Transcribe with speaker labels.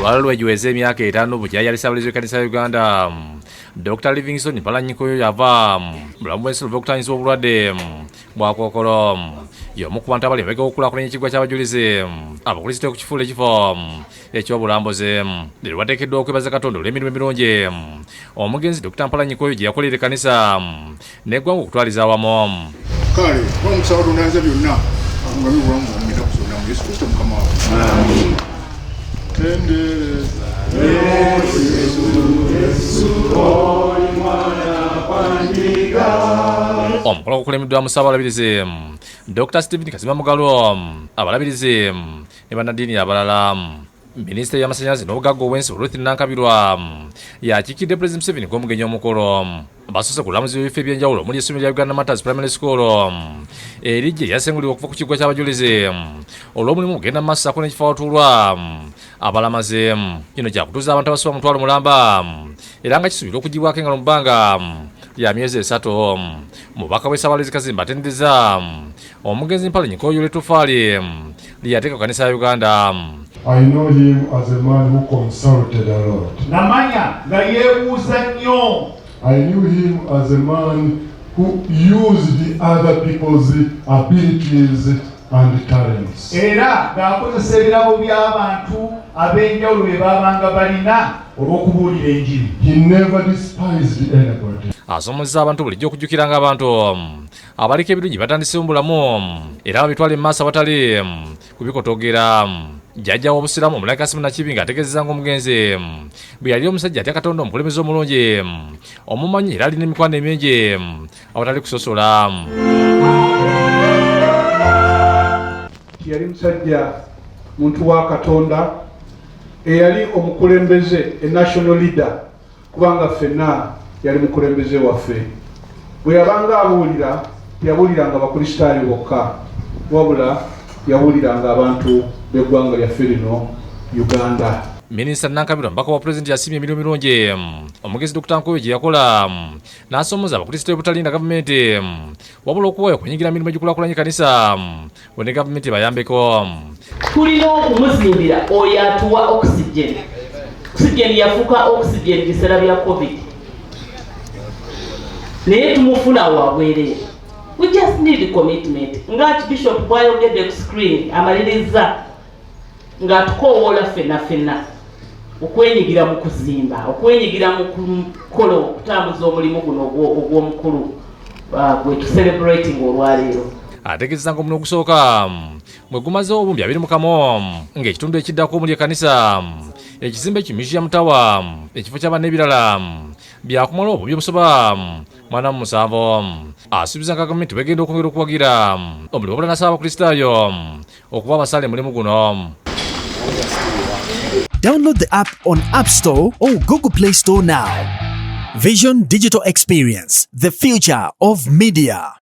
Speaker 1: olwala lwegiweza emyaka 5 bukyayali ssaabalezi w'ekkanisa ya Uganda Dr. Livingstone Mpalannyikoyo yava bulamu bw'ensolo bw'okutanyiza obulwadde bwakookolo y'omu ku bantu abali emabega w'okukulaakulanya ekiggwa ky'abajulizi abakulisito ku kifuulo ekifo eky'obulambuzi lero bateekeddwa okwebaza Katonda olw'emirimu emirungi omugenzi Dr. Mpalannyikoyo gye yakolera ekkanisa n'eggwanga okutwaliza awamu.
Speaker 2: Kale omukisa Katonda yanze byonna nga bibulamu omwenda kusonda mu Yesu Kristo Mukama waffe. Tendereza
Speaker 1: omukolo gukulembedwa Musaabalabirizi Dr. Stephen Kazima Mugalo, abalabirizi ne bannaddiini abalala. Minisitule y'amasannyalaze n'obugagga obw'ensi Ruth Nankabirwa yakiikidde Pulezidenti Museveni ng'omugenyi omukolo. Basoose ku bulamuzi bw'ebifo eby'enjawulo omuli essomero lya Uganda Matters Primary School eriggye lyasengulirwa okuva ku kiggwa ky'abajulizi olw'omulimu ogenda mu maaso ssaako n'ekifo awatuulwa abalamaze. Kino kyakutuuza abantu abasoba mutwalo mulamba era nga kisuubirwa okugibwako engalo mu bbanga lya myezi 3. Mubaka w'Essaabalezi Kazimba atendereza omugenzi Mpalannyikoyo olw'ettufaali lyateeka ku kkanisa ya Uganda.
Speaker 3: I know him as a man who consulted a lot.
Speaker 4: Namanya nga yeebuuza nnyo.
Speaker 3: I knew him as a man who used the other people's abilities and talents.
Speaker 4: Era ng'akozesa ebirabo by'abantu ab'enjawulo bye baabanga balina olw'okubuulira enjiri.
Speaker 3: He never despised anybody.
Speaker 1: Asomozza abantu bulijjo okujjukiranga abantu abaliko ebirungi batandise mu bulamu era babitwale mu maaso abatali kubikotogera. Jjajja w'obusiraamu Omulabi Kasimu Nakibi ng'ategeezezza ng'omugenzi bwe yali omusajja atya Katonda omukulembeze omulungi omumanyi era alina emikwano emingi awatali kusosola.
Speaker 4: Yali musajja muntu wa Katonda eyali omukulembeze national leader kubanga ffenna yali mukulembeze waffe. Bwe yabanga abuulira teyabuuliranga bakristaayo bokka wabula yabuuliranga abantu b'eggwanga lyaffe lino Uganda.
Speaker 1: Minisita Nankabirwa mbaka wa Pulezidenti yasimye emirimu mirungi omugezi Dr. Nkoyo gye yakola n'asomoza abakristaayo obutalinda gavumenti wabula okuwayo okunyingira mirimu egikulaakulanya ekkanisa bwe ne gavumenti bayambeko.
Speaker 5: Tulina okumuzimbira oyo atuwa oxygen. Oxygen yafuuka oxygen biseera bya COVID. Naye tumufuna wabwereere. We just need commitment. Nga Bishop bwayogedde ku screen amaliriza nga tukoowoola ffenna okwenyigira mu kuzimba, okwenyigira mu kukola okutambuza omulimu guno ogw'omukulu gwe tucelebrating olwaleero.
Speaker 1: Ategeezezza ng'omulimu ogusooka mwe gumazeewo obumbi 21 ng'ekitundu ekiddako omuli ekkanisa ekizimbe Museum Tower ekifo ky'abaana n'ebirala byakumala obumbi obusoba 47. Asuubiza nga gavumenti begenda okwongera okuwagira omulimu obulala n'asaba abakristaayo okuba abasaale mulimu guno.
Speaker 6: Download the app on App Store or Google Play Store now. Vision Digital Experience, the future of media.